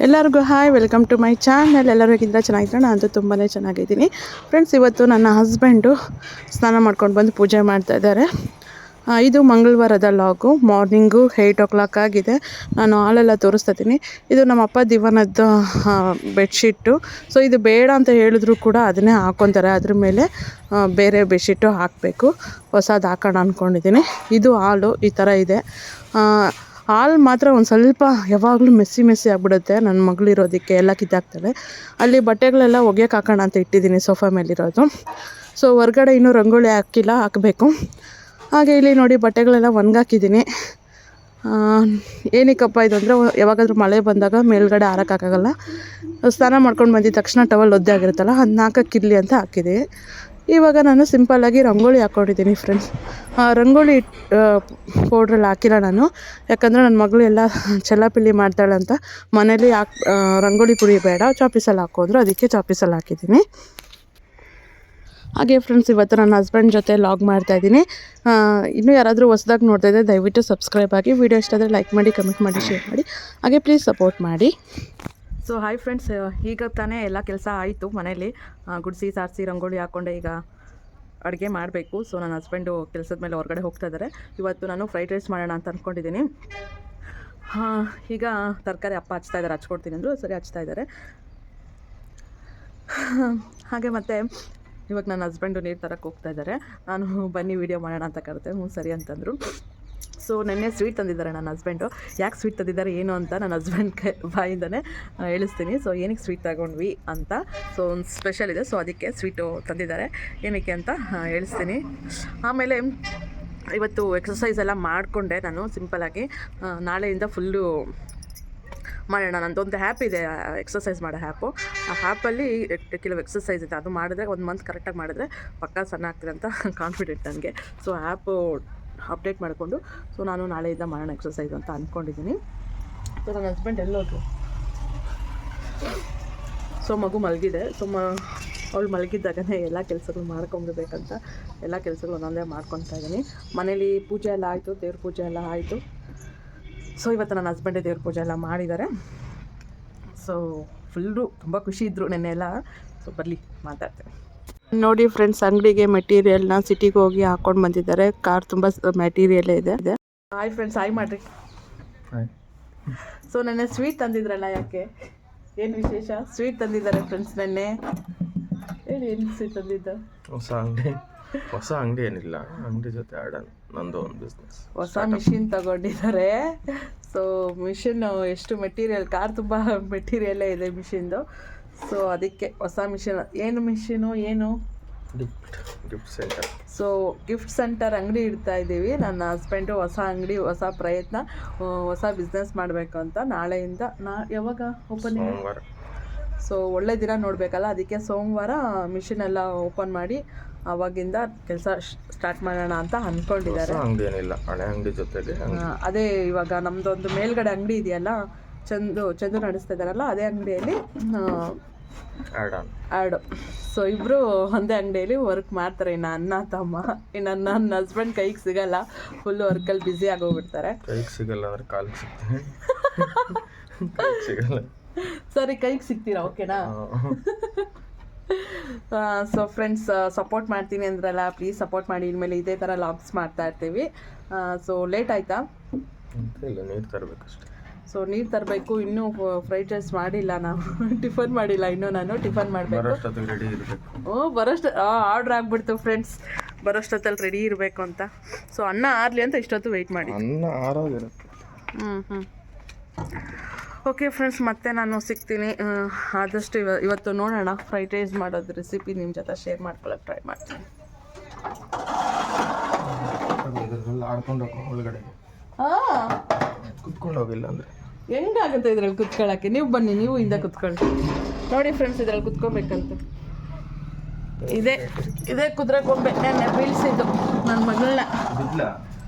ಎಲ್ಲರಿಗೂ hi, welcome to my channel. ಎಲ್ಲರೂ ಹೇಗಿದ್ರೆ ಚೆನ್ನಾಗಿದ್ರೆ ನಾನು ತುಂಬಾ ಚೆನ್ನಾಗಿದ್ದೀನಿ ಫ್ರೆಂಡ್ಸ್. ಇವತ್ತು ನನ್ನ ಹಸ್ಬೆಂಡು ಸ್ನಾನ ಮಾಡ್ಕೊಂಡು ಬಂದು ಪೂಜೆ ಮಾಡ್ತಾ ಇದ್ದಾರೆ. ಇದು ಮಂಗಳವಾರದ ಲಾಗು. ಮಾರ್ನಿಂಗು 8 o'clock ಆಗಿದೆ. ನಾನು ಹಾಲೆಲ್ಲ ತೋರಿಸ್ತಾ ಇದ್ದೀನಿ. ಇದು ನಮ್ಮ ಅಪ್ಪ ದಿವಾನದ್ದು ಬೆಡ್ಶೀಟು. ಸೊ ಇದು ಬೇಡ ಅಂತ ಹೇಳಿದ್ರು ಕೂಡ ಅದನ್ನೇ ಹಾಕ್ಕೊತಾರೆ. ಅದ್ರ ಮೇಲೆ ಬೇರೆ ಬೆಡ್ಶೀಟು ಹಾಕಬೇಕು. ಹೊಸದು ಹಾಕೋಣ ಅಂದ್ಕೊಂಡಿದ್ದೀನಿ. ಇದು ಹಾಲು ಈ ಥರ ಇದೆ. ಹಾಲು ಮಾತ್ರ ಒಂದು ಸ್ವಲ್ಪ ಯಾವಾಗಲೂ ಮೆಸ್ಸಿ ಆಗಿಬಿಡುತ್ತೆ. ನನ್ನ ಮಗಳಿರೋದಕ್ಕೆ ಎಲ್ಲ ಕಿತ್ತಾಕ್ತಾಳೆ. ಅಲ್ಲಿ ಬಟ್ಟೆಗಳೆಲ್ಲ ಒಗೆಯೋಕೆ ಹಾಕೋಣ ಅಂತ ಇಟ್ಟಿದ್ದೀನಿ ಸೋಫಾ ಮೇಲಿರೋದು. ಸೊ ಹೊರ್ಗಡೆ ಇನ್ನೂ ರಂಗೋಲಿ ಹಾಕಿಲ್ಲ, ಹಾಕಬೇಕು. ಹಾಗೆ ಇಲ್ಲಿ ನೋಡಿ ಬಟ್ಟೆಗಳೆಲ್ಲ ಒಣಗಾಕಿದ್ದೀನಿ. ಏನಕ್ಕಪ್ಪ ಇದು ಅಂದರೆ ಯಾವಾಗಾದರೂ ಮಳೆ ಬಂದಾಗ ಮೇಲ್ಗಡೆ ಹಾರೋಕ್ಕಾಗಲ್ಲ. ಸ್ನಾನ ಮಾಡ್ಕೊಂಡು ಬಂದಿದ್ದ ತಕ್ಷಣ ಟವಲ್ ಒದ್ದೆ ಆಗಿರುತ್ತಲ್ಲ, ಅದನ್ನ ಹಾಕೋಕ್ಕಿರಲಿ ಅಂತ ಹಾಕಿದ್ದೀನಿ. ಇವಾಗ ನಾನು ಸಿಂಪಲ್ಲಾಗಿ ರಂಗೋಲಿ ಹಾಕ್ಕೊಂಡಿದ್ದೀನಿ ಫ್ರೆಂಡ್ಸ್. ರಂಗೋಲಿ ಪೌಡ್ರಲ್ಲಿ ಹಾಕಿಲ್ಲ ನಾನು, ಯಾಕಂದರೆ ನನ್ನ ಮಗಳು ಎಲ್ಲ ಚೆಲ್ಲಾಪಿಲ್ಲಿ ಮಾಡ್ತಾಳೆ ಅಂತ ಮನೇಲಿ ರಂಗೋಲಿ ಪುಡಿ ಬೇಡ, ಚಾಪೀಸಲ್ಲಿ ಹಾಕೋದ್ರು, ಅದಕ್ಕೆ ಚಾಪೀಸಲ್ಲಿ ಹಾಕಿದ್ದೀನಿ. ಹಾಗೆ ಫ್ರೆಂಡ್ಸ್, ಇವತ್ತು ನನ್ನ ಹಸ್ಬೆಂಡ್ ಜೊತೆ ಲಾಗ್ ಮಾಡ್ತಾಯಿದ್ದೀನಿ. ಇನ್ನೂ ಯಾರಾದರೂ ಹೊಸ್ದಾಗಿ ನೋಡ್ತಾಯಿದ್ದರೆ ದಯವಿಟ್ಟು ಸಬ್ಸ್ಕ್ರೈಬ್ ಆಗಿ, ವಿಡಿಯೋ ಇಷ್ಟ ಆದರೆ ಲೈಕ್ ಮಾಡಿ, ಕಮೆಂಟ್ ಮಾಡಿ, ಶೇರ್ ಮಾಡಿ, ಹಾಗೆ ಪ್ಲೀಸ್ ಸಪೋರ್ಟ್ ಮಾಡಿ. ಸೊ ಹಾಯ್ ಫ್ರೆಂಡ್ಸ್, ಈಗ ತಾನೇ ಎಲ್ಲ ಕೆಲಸ ಆಯಿತು ಮನೇಲಿ. ಗುಡಿಸಿ ಸಾರಿಸಿ ರಂಗೋಲಿ ಹಾಕ್ಕೊಂಡೆ ಈಗ ಅಡುಗೆ ಮಾಡಬೇಕು. ಸೊ ನನ್ನ ಹಸ್ಬೆಂಡು ಕೆಲಸದ ಮೇಲೆ ಹೊರಗಡೆ ಹೋಗ್ತಾ ಇದ್ದಾರೆ. ಇವತ್ತು ನಾನು ಫ್ರೈಡ್ ರೈಸ್ ಮಾಡೋಣ ಅಂತ ಅಂದ್ಕೊಂಡಿದ್ದೀನಿ. ಈಗ ತರಕಾರಿ ಅಪ್ಪ ಹಚ್ತಾಯಿದ್ದಾರೆ, ಹಚ್ಕೊಡ್ತೀನಿ ಅಂದರು, ಸರಿ ಹಚ್ತಾ ಇದ್ದಾರೆ. ಹಾಗೆ ಮತ್ತು ಇವಾಗ ನನ್ನ ಹಸ್ಬೆಂಡು ನೀರು ತರಕ್ಕೆ ಹೋಗ್ತಾ ಇದ್ದಾರೆ. ನಾನು ಬನ್ನಿ ವೀಡಿಯೋ ಮಾಡೋಣ ಅಂತ ಕರೆದೆ, ಹ್ಞೂ ಸರಿ ಅಂತಂದರು. ಸೊ ನೆನ್ನೆ ಸ್ವೀಟ್ ತಂದಿದ್ದಾರೆ ನನ್ನ ಹಸ್ಬೆಂಡು. ಯಾಕೆ ಸ್ವೀಟ್ ತಂದಿದ್ದಾರೆ ಏನು ಅಂತ ನನ್ನ ಹಸ್ಬೆಂಡ್ ಬಾಯಿಂದನೇ ಹೇಳಿಸ್ತೀನಿ. ಸೊ ಏನಕ್ಕೆ ಸ್ವೀಟ್ ತಗೊಂಡ್ವಿ ಅಂತ, ಸೊ ಒಂದು ಸ್ಪೆಷಲ್ ಇದೆ, ಸೊ ಅದಕ್ಕೆ ಸ್ವೀಟು ತಂದಿದ್ದಾರೆ. ಏನಕ್ಕೆ ಅಂತ ಹೇಳಿಸ್ತೀನಿ. ಆಮೇಲೆ ಇವತ್ತು ಎಕ್ಸಸೈಸ್ ಎಲ್ಲ ಮಾಡಿಕೊಂಡೆ ನಾನು ಸಿಂಪಲ್ಲಾಗಿ. ನಾಳೆಯಿಂದ ಫುಲ್ಲು ಮಾಡೋಣ. ನಂದೊಂದು ಆ್ಯಪ್ ಇದೆ, ಎಕ್ಸಸೈಸ್ ಮಾಡೋ ಆ್ಯಪು. ಆ ಆ್ಯಪಲ್ಲಿ ಕೆಲವು ಎಕ್ಸಸೈಸ್ ಇದೆ, ಅದು ಮಾಡಿದ್ರೆ 1 ಮಂತ್ ಕರೆಕ್ಟಾಗಿ ಮಾಡಿದ್ರೆ ಪಕ್ಕಾ ಸಣ್ಣ ಆಗ್ತದೆ ಅಂತ ಕಾನ್ಫಿಡೆಂಟ್ ನನಗೆ. ಸೊ ಆ್ಯಪು ಅಪ್ಡೇಟ್ ಮಾಡಿಕೊಂಡು ಸೊ ನಾನು ನಾಳೆಯಿಂದ ಮಾಡೋಣ ಎಕ್ಸಸೈಸ್ ಅಂತ ಅಂದ್ಕೊಂಡಿದ್ದೀನಿ. ಸೊ ನನ್ನ ಹಸ್ಬೆಂಡ್ ಎಲ್ಲೋದ್ರು? ಸೊ ಮಗು ಮಲಗಿದೆ. ಸೊ ಅವಳು ಮಲಗಿದ್ದಾಗನೇ ಎಲ್ಲ ಕೆಲಸಗಳು ಮಾಡ್ಕೊಂಬಿಡ್ಬೇಕಂತ ಎಲ್ಲ ಕೆಲಸಗಳು ಒಂದೊಂದೇ ಮಾಡ್ಕೊತಾ ಇದ್ದೀನಿ. ಮನೇಲಿ ಪೂಜೆ ಎಲ್ಲ ಆಯಿತು, ದೇವ್ರ ಪೂಜೆ ಎಲ್ಲ ಆಯಿತು. ಸೊ ಇವತ್ತು ನನ್ನ ಹಸ್ಬೆಂಡೇ ದೇವ್ರ ಪೂಜೆ ಎಲ್ಲ ಮಾಡಿದ್ದಾರೆ. ಸೊ ಫುಲ್ಲು ತುಂಬ ಖುಷಿ ಇದ್ದರು ನೆನ್ನೆಲ್ಲ. ಸೊ ಬರಲಿ ಮಾತಾಡ್ತೇನೆ. ನೋಡಿ ಫ್ರೆಂಡ್ಸ್, ಅಂಗಡಿಗೆ ಮೆಟೀರಿಯಲ್ನ ಸಿಟಿಗೆ ಹೋಗಿ ಹಾಕ್ಕೊಂಡು ಬಂದಿದ್ದಾರೆ. ಕಾರ್ ತುಂಬ ಮೆಟೀರಿಯಲ್ ಇದೆ. ಹಾಯ್ ಫ್ರೆಂಡ್ಸ್, ಹಾಯ್ ಮಾಡಿರಿ. ಸೊ ನೆನ್ನೆ ಸ್ವೀಟ್ ತಂದಿದ್ರಲ್ಲ, ಯಾಕೆ, ಏನು ವಿಶೇಷ? ಸ್ವೀಟ್ ತಂದಿದ್ದಾರೆ ಫ್ರೆಂಡ್ಸ್ ನೆನ್ನೆ. ಹೇಳಿ, ಏನು ಸ್ವೀಟ್ ತಂದಿದ್ದ? ಹೊಸ ಅಂಗಡಿ ಏನಿಲ್ಲ, ಅಂಗಡಿ ಜೊತೆ ಆಡೋಣ, ನಂದು ಒಂದು ಬಿಸ್ನೆಸ್. ಹೊಸ ಮಿಷಿನ್ ತಗೊಂಡಿದ್ದಾರೆ. ಸೊ ಮಿಷಿನ್ ಎಷ್ಟು ಮೆಟೀರಿಯಲ್, ಕಾರ್ ತುಂಬ ಮೆಟೀರಿಯಲ್ಲೇ ಇದೆ ಮಿಷಿನ್ದು. ಸೊ ಅದಕ್ಕೆ ಹೊಸ ಮಿಷಿನ್. ಏನು ಮಿಷಿನು, ಏನು? Gift centre. So gift centre ಅಂಗಡಿ ಇಡ್ತಾ ಇದ್ದೀವಿ. ನನ್ನ ಹಸ್ಬೆಂಡು ಹೊಸ ಅಂಗಡಿ, ಹೊಸ ಪ್ರಯತ್ನ, ಹೊಸ ಬಿಸ್ನೆಸ್ ಮಾಡಬೇಕು ಅಂತ. ನಾಳೆಯಿಂದ ಯಾವಾಗ ಓಪನಿಂಗ್? ಸೋಮವಾರ. ಸೊ ಒಳ್ಳೆ ದಿನ ನೋಡಬೇಕಲ್ಲ, ಅದಕ್ಕೆ ಸೋಮವಾರ ಮಿಷಿನ್ ಎಲ್ಲ ಓಪನ್ ಮಾಡಿ ಅವಾಗಿಂದ ಕೆಲಸ ಸ್ಟಾರ್ಟ್ ಮಾಡೋಣ ಅಂತ ಅಂದ್ಕೊಂಡಿದ್ದಾರೆ. ಅಂಗಡಿ ಏನಿಲ್ಲ, ಹಳೆ ಅಂಗಡಿ ಜೊತೆಗೆ ಅದೇ ಇವಾಗ ನಮ್ಮದೊಂದು ಮೇಲ್ಗಡೆ ಅಂಗಡಿ ಇದೆಯಲ್ಲ, ಚಂದು ನಡೆಸ್ತಾ ಇದ್ದಾರಲ್ಲ, ಅದೇ ಅಂಗಡಿಯಲ್ಲಿ ಆ್ಯಡ್. ಸೊ ಇಬ್ಬರು ಒಂದೇ ಅಂಗಡಿಯಲ್ಲಿ ವರ್ಕ್ ಮಾಡ್ತಾರೆ. ಇನ್ನು ಅಣ್ಣ ತಮ್ಮ. ಇನ್ನು ನನ್ನ ಹಸ್ಬೆಂಡ್ ಕೈಗೆ ಸಿಗಲ್ಲ, ಫುಲ್ ವರ್ಕಲ್ಲಿ ಬ್ಯುಸಿ ಆಗೋಗ್ಬಿಡ್ತಾರೆ. ಕೈಗೆ ಸಿಗಲ್ಲ ಅಂದರೆ ಕಾಲಿಗೆ ಸಿಗ್ತೀನಿ. ಸಿಗಲ್ಲ. ಸರಿ, ಕೈಗೆ ಸಿಗ್ತೀರಾ? ಓಕೆನಾ? ಸೊ ಫ್ರೆಂಡ್ಸ್, ಸಪೋರ್ಟ್ ಮಾಡ್ತೀನಿ ಅಂದ್ರಲ್ಲ, ಪ್ಲೀಸ್ ಸಪೋರ್ಟ್ ಮಾಡಿ. ಇನ್ಮೇಲೆ ಇದೇ ಥರ ಲಾಗ್ಸ್ ಮಾಡ್ತಾ ಇರ್ತೀವಿ. ಸೊ ಲೇಟ್ ಆಯಿತಾ? ಇಲ್ಲ, ನೀರು ತರಬೇಕಷ್ಟೆ. ಸೊ ನೀರು ತರಬೇಕು. ಇನ್ನೂ ಫ್ರೈಡ್ ರೈಸ್ ಮಾಡಿಲ್ಲ, ನಾವು ಟಿಫನ್ ಮಾಡಿಲ್ಲ ಇನ್ನೂ. ನಾನು ಟಿಫನ್ ಮಾಡಬೇಕು. ರೆಡಿ ಇರಬೇಕು. ಬರೋಷ್ಟು ಆರ್ಡ್ರ್ ಆಗಿಬಿಡ್ತು ಫ್ರೆಂಡ್ಸ್, ಬರೋಷ್ಟೊತ್ತಲ್ಲಿ ರೆಡಿ ಇರಬೇಕು ಅಂತ. ಸೊ ಅನ್ನ ಆರಲಿ ಅಂತ ಇಷ್ಟೊತ್ತು ವೆಯ್ಟ್ ಮಾಡಿ. ಅನ್ನ ಆರೋಗಿರುತ್ತೆ. ಓಕೆ ಫ್ರೆಂಡ್ಸ್, ಮತ್ತೆ ನಾನು ಸಿಗ್ತೀನಿ. ಆದಷ್ಟು ಇವತ್ತು ನೋಡೋಣ ಫ್ರೈಡ್ ರೈಸ್ ಮಾಡೋದು ರೆಸಿಪಿ ನಿಮ್ಮ ಜೊತೆ ಶೇರ್ ಮಾಡ್ಕೊಳ್ಳೋಕೆ ಟ್ರೈ ಮಾಡ್ತೀನಿ. ಆಡ್ಕೊಂಡು ಒಳಗಡೆ ಕುತ್ಕೊಂಡು ಹೋಗಿಲ್ಲ ಅಂದರೆ ಹೆಂಗಾಗುತ್ತೆ ಇದ್ರಲ್ಲಿ ಕುತ್ಕೊಳ್ಳೋಕ್ಕೆ? ನೀವು ಬನ್ನಿ, ನೀವು ಹಿಂದೆ ಕುತ್ಕೊಳ್ಳಿ. ನೋಡಿ ಫ್ರೆಂಡ್ಸ್, ಇದ್ರಲ್ಲಿ ಕುತ್ಕೋಬೇಕಂತ. ಇದೇ ಕುದುರೆ ಗೊಂಬೆ ನೆನ್ನೆ ಬೀಳ್ಸಿದ್ದು ನನ್ನ ಮಗಳನ್ನ.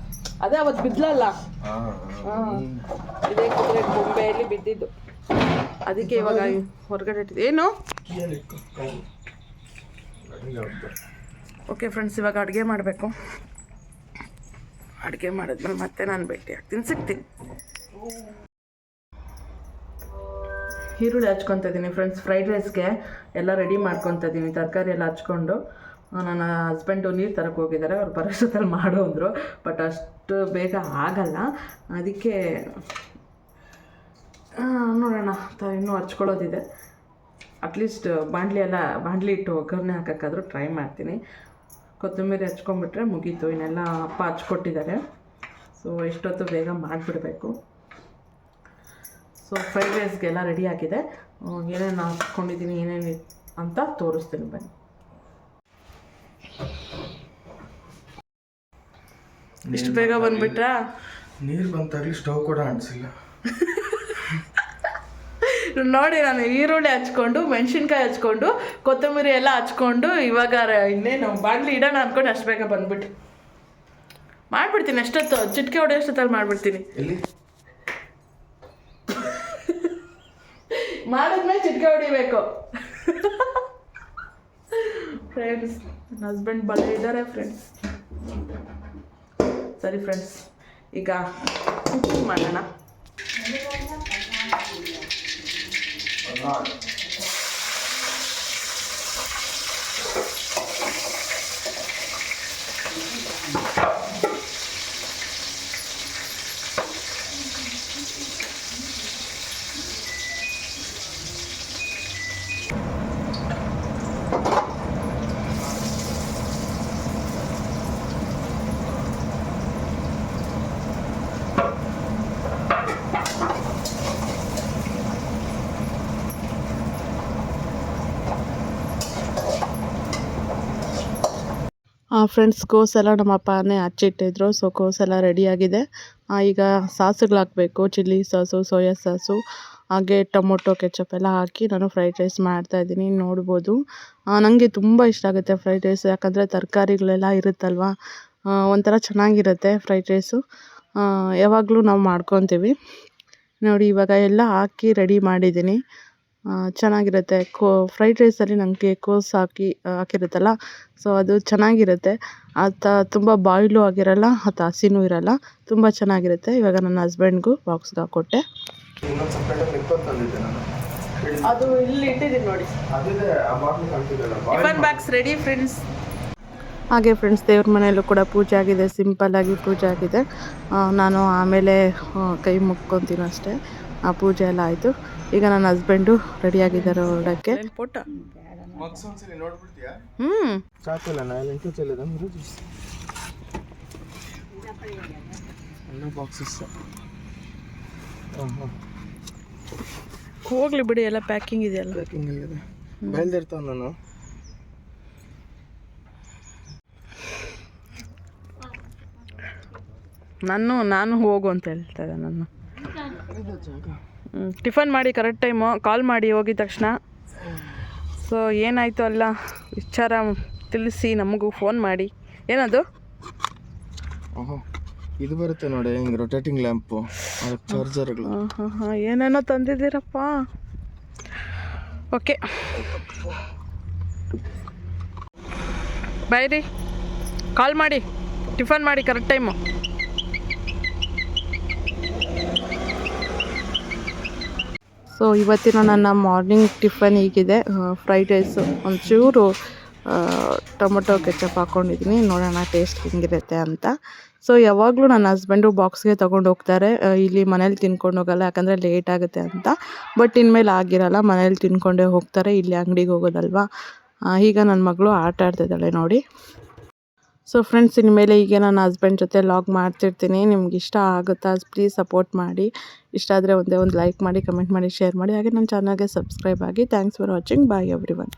ಅದೇ ಅವತ್ತು ಬಿದ್ಲಲ್ಲ, ಇದೇ ಕುದುರೆ ಗೊಂಬೆಯಲ್ಲಿ ಬಿದ್ದಿದ್ದು. ಅದಕ್ಕೆ ಇವಾಗ ಹೊರಗಡೆ ಇಟ್ಟಿದ್ದು. ಏನು? ಓಕೆ ಫ್ರೆಂಡ್ಸ್, ಇವಾಗ ಅಡುಗೆ ಮಾಡಬೇಕು. ಅಡುಗೆ ಮಾಡಿದ್ಮೇಲೆ ಮತ್ತೆ ನಾನು ಭೇಟಿ ಆಗ್ತೀನಿ, ಸಿಗ್ತೀನಿ. ಈರುಳ್ಳಿ ಹಚ್ಕೊತಾ ಇದ್ದೀನಿ ಫ್ರೆಂಡ್ಸ್. ಫ್ರೈಡ್ ರೈಸ್ಗೆ ಎಲ್ಲ ರೆಡಿ ಮಾಡ್ಕೊತಾ ಇದ್ದೀನಿ, ತರಕಾರಿ ಎಲ್ಲ ಹಚ್ಕೊಂಡು. ನನ್ನ ಹಸ್ಬೆಂಡು ನೀರು ತರಕ್ಕೆ ಹೋಗಿದ್ದಾರೆ, ಅವ್ರು ಬರೋಷ್ಟೊತ್ತಲ್ಲಿ ಮಾಡು ಅಂದರು. ಬಟ್ ಅಷ್ಟು ಬೇಗ ಆಗಲ್ಲ, ಅದಕ್ಕೆ ನೋಡೋಣ ಇನ್ನೂ ಹಚ್ಕೊಳ್ಳೋದಿದೆ. ಅಟ್ಲೀಸ್ಟ್ ಬಾಣಲಿ ಇಟ್ಟು ಒಗ್ಗರಣೆ ಹಾಕೋಕ್ಕಾದ್ರೂ ಟ್ರೈ ಮಾಡ್ತೀನಿ. ಕೊತ್ತಂಬರಿ ಹಚ್ಕೊಂಡ್ಬಿಟ್ರೆ ಮುಗೀತು. ಇನ್ನೆಲ್ಲ ಅಪ್ಪ ಹಚ್ಕೊಟ್ಟಿದ್ದಾರೆ. ಸೊ ಎಷ್ಟೊತ್ತು ಬೇಗ ಮಾಡಿಬಿಡಬೇಕು. ಸೊ ಫ್ರೈಡ್ ರೈಸ್ಗೆಲ್ಲ ರೆಡಿ ಆಗಿದೆ. ಏನೇನು ಹಾಕ್ಕೊಂಡಿದ್ದೀನಿ ಏನೇನು ಅಂತ ತೋರಿಸ್ತೀನಿ ಬನ್ನಿ. ಇಷ್ಟು ಬೇಗ ಬಂದುಬಿಟ್ರಾ? ನೀರು ಬಂತಾಗಲಿ ಸ್ಟವ್ ಕೂಡ ಅನಿಸಿಲ್ಲ. ನೋಡಿ, ನಾನು ಈರುಳ್ಳಿ ಹಚ್ಕೊಂಡು, ಮೆಣಸಿನ್ಕಾಯಿ ಹಚ್ಕೊಂಡು, ಕೊತ್ತಂಬರಿ ಎಲ್ಲ ಹಚ್ಕೊಂಡು, ಇವಾಗ ಇನ್ನೇನು ಬಾಣಲಿ ಇಡೋಣ ಅಂದ್ಕೊಂಡು ಅಷ್ಟು ಬೇಗ ಬಂದ್ಬಿಟ್ಟು ಮಾಡಿಬಿಡ್ತೀನಿ. ಎಷ್ಟೊತ್ತು ಚಿಟಿಕೆ ಹೊಡೆಯೋಷ್ಟೊತ್ತಲ್ಲಿ ಮಾಡಿಬಿಡ್ತೀನಿ. ಮಾಡಿದ್ಮೇಲೆ ಚಿಟಿಕೆ ಹೊಡಿಬೇಕು. ಫ್ರೆಂಡ್ಸ್, ನನ್ನ ಹಸ್ಬೆಂಡ್ ಬಲೆ ಇದ್ದಾರೆ ಫ್ರೆಂಡ್ಸ್. ಸರಿ ಫ್ರೆಂಡ್ಸ್, ಈಗ ಕುಕಿಂಗ್ ಮಾಡೋಣ. ಫ್ರೆಂಡ್ಸ್, ಕೋಸೆಲ್ಲ ನಮ್ಮ ಅಪ್ಪನೇ ಹಚ್ಚಿಟ್ಟಿದ್ರು. ಸೊ ಕೋಸೆಲ್ಲ ರೆಡಿಯಾಗಿದೆ. ಈಗ ಸಾಸುಗಳಾಕಬೇಕು. ಚಿಲ್ಲಿ ಸಾಸು, ಸೋಯಾ ಸಾಸು, ಹಾಗೆ ಟೊಮೊಟೊ ಕೆಚಪ್ ಎಲ್ಲ ಹಾಕಿ ನಾನು ಫ್ರೈಡ್ ರೈಸ್ ಮಾಡ್ತಾಯಿದ್ದೀನಿ. ನೋಡ್ಬೋದು, ನನಗೆ ತುಂಬ ಇಷ್ಟ ಆಗುತ್ತೆ ಫ್ರೈಡ್ ರೈಸ್. ಯಾಕಂದರೆ ತರಕಾರಿಗಳೆಲ್ಲ ಇರುತ್ತಲ್ವ, ಒಂಥರ ಚೆನ್ನಾಗಿರುತ್ತೆ ಫ್ರೈಡ್ ರೈಸು. ಯಾವಾಗಲೂ ನಾವು ಮಾಡ್ಕೊತೀವಿ. ನೋಡಿ, ಇವಾಗ ಎಲ್ಲ ಹಾಕಿ ರೆಡಿ ಮಾಡಿದ್ದೀನಿ. ಚೆನ್ನಾಗಿರುತ್ತೆ. ಫ್ರೈಡ್ ರೈಸಲ್ಲಿ ನನಗೆ ಕೋಸು ಹಾಕಿರುತ್ತಲ್ಲ, ಸೊ ಅದು ಚೆನ್ನಾಗಿರುತ್ತೆ. ತುಂಬ ಬಾಯ್ಲು ಆಗಿರಲ್ಲ, ಅಥವಾ ಹಸಿನೂ ಇರಲ್ಲ, ತುಂಬ ಚೆನ್ನಾಗಿರುತ್ತೆ. ಇವಾಗ ನನ್ನ ಹಸ್ಬೆಂಡ್ಗೂ ಬಾಕ್ಸ್ಗೆ ಹಾಕ್ಕೊಟ್ಟೆ. ಅದು ಇಲ್ಲಿ ಇಟ್ಟಿದ್ದೀನಿ ನೋಡಿ, ಟಿಫನ್ ಬಾಕ್ಸ್ ರೆಡಿ ಫ್ರೆಂಡ್ಸ್. ಹಾಗೆ ಫ್ರೆಂಡ್ಸ್, ದೇವ್ರ ಮನೆಯಲ್ಲೂ ಕೂಡ ಪೂಜೆ ಆಗಿದೆ. ಸಿಂಪಲ್ಲಾಗಿ ಪೂಜೆ ಆಗಿದೆ. ನಾನು ಆಮೇಲೆ ಕೈ ಮುಕ್ಕೊತೀನಿ ಅಷ್ಟೇ. ಆ ಪೂಜೆ ಎಲ್ಲ ಆಯಿತು. ಈಗ ನನ್ನ ಹಸ್ಬೆಂಡು ರೆಡಿಯಾಗಿದ್ದಾರೆ ಹೊರಡಕ್ಕೆ. ಹೋಗ್ಲಿ ಬಿಡಿ, ಎಲ್ಲ ಪ್ಯಾಕಿಂಗ್ ಇದೆಯಲ್ಲ. ಬಯಲ್ದಿರ್ತಾವ. ನಾನು ಹೋಗು ಅಂತ ಹೇಳ್ತಾ ಇದ್ದೆ. ನಾನು ಟಿಫನ್ ಮಾಡಿ ಕರೆಕ್ಟ್ ಟೈಮು ಕಾಲ್ ಮಾಡಿ ಹೋಗಿದ ತಕ್ಷಣ. ಸೊ ಏನಾಯಿತು ಅಲ್ಲ ವಿಚಾರ ತಿಳಿಸಿ ನಮಗೂ ಫೋನ್ ಮಾಡಿ. ಏನದು? ಇದು ಬರುತ್ತೆ ನೋಡಿ, ಹಿಂಗೆ ರೊಟೇಟಿಂಗ್ ಲ್ಯಾಂಪು, ಚಾರ್ಜರ್ಗಳು. ಏನೇನೋ ತಂದಿದ್ದೀರಪ್ಪ. ಓಕೆ, ಬಾಯ್ ರೀ. ಕಾಲ್ ಮಾಡಿ ಟಿಫನ್ ಮಾಡಿ ಕರೆಕ್ಟ್ ಟೈಮು. ಸೊ ಇವತ್ತಿನ ನನ್ನ ಮಾರ್ನಿಂಗ್ ಟಿಫನ್ ಹೀಗಿದೆ. ಫ್ರೈಡ್ ರೈಸು, ಒಂಚೂರು ಟೊಮೊಟೊ ಕೆಚಪ್ ಹಾಕ್ಕೊಂಡಿದ್ದೀನಿ. ನೋಡೋಣ ಟೇಸ್ಟ್ ಹೆಂಗಿರುತ್ತೆ ಅಂತ. ಸೊ ಯಾವಾಗಲೂ ನನ್ನ ಹಸ್ಬೆಂಡು ಬಾಕ್ಸ್ಗೆ ತೊಗೊಂಡು ಹೋಗ್ತಾರೆ. ಇಲ್ಲಿ ಮನೇಲಿ ತಿನ್ಕೊಂಡು ಹೋಗಲ್ಲ, ಯಾಕಂದರೆ ಲೇಟ್ ಆಗುತ್ತೆ ಅಂತ. ಬಟ್ ಇನ್ಮೇಲೆ ಆಗಿರಲ್ಲ, ಮನೇಲಿ ತಿನ್ಕೊಂಡೇ ಹೋಗ್ತಾರೆ. ಇಲ್ಲಿ ಅಂಗಡಿಗೆ ಹೋಗೋದಲ್ವಾ. ಈಗ ನನ್ನ ಮಗಳು ಆಟ ಆಡ್ತಿದ್ದಾಳೆ ನೋಡಿ. ಸೊ ಫ್ರೆಂಡ್ಸ್, ಇನ್ಮೇಲೆ ಈಗ ನನ್ನ ಹಸ್ಬೆಂಡ್ ಜೊತೆ ಲಾಗ್ ಮಾಡ್ತಿರ್ತೀನಿ. ನಿಮ್ಗೆ ಇಷ್ಟ ಆಗುತ್ತಾ? ಪ್ಲೀಸ್ ಸಪೋರ್ಟ್ ಮಾಡಿ. ಇಷ್ಟ ಆದರೆ ಒಂದು ಲೈಕ್ ಮಾಡಿ, ಕಮೆಂಟ್ ಮಾಡಿ, ಶೇರ್ ಮಾಡಿ. ಹಾಗೆ ನನ್ನ ಚಾನಲ್ಗೆ ಸಬ್ಸ್ಕ್ರೈಬ್ ಆಗಿ. Thanks for watching. Bye everyone.